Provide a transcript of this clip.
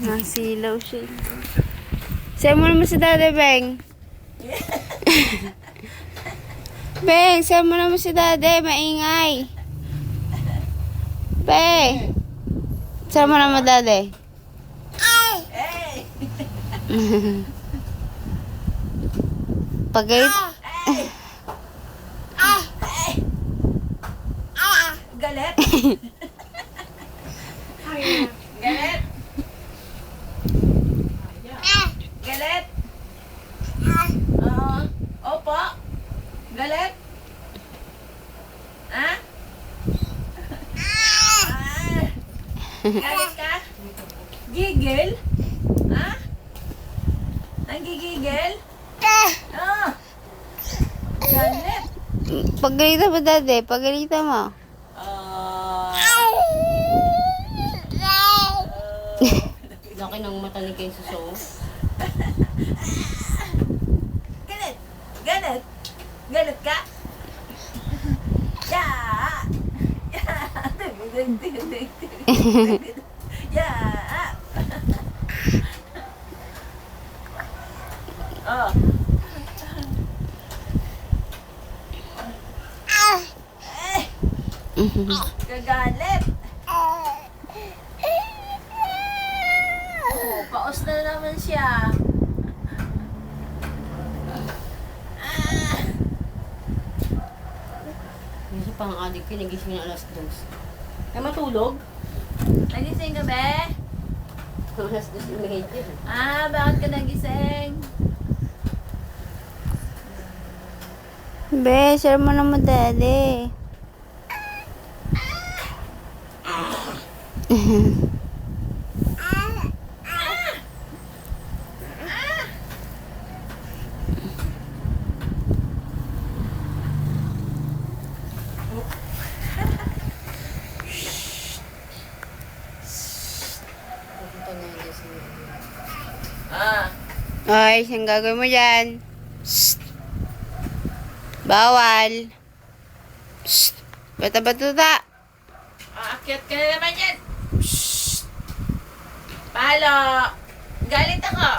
Nasilaw siya. Sayo mo naman si Daddy, Beng. Beng, sayo mo naman si Daddy. Maingay. Beng. Sayo mo naman, Daddy. Pagay. Galit. Galit. Galit. Opo. Galit. Ha? Galit ka? Gigil? Ha? Nanggigigil? Galit. Pagalitan mo, Daddy. Pagalitan mo. Laki ng mata ni Kenzo so. Galit. Galit. Galit ka? Yeah. Yeah. Oh. Gagalit. Oh, paos na naman siya. Minsan pang adik ko, nagising na alas 2. Ay matulog? Nagising ka ba? Alas 2 yung medyo. Bakit ka nagising? Be, sayo mo naman, Daddy. Pupunta na yung gising. Ay, siyang gagawin mo dyan. Shh. Bawal. Shh. Bata-batuta. Aakyat ka na naman yan. Shhh. Palo. Galit ako.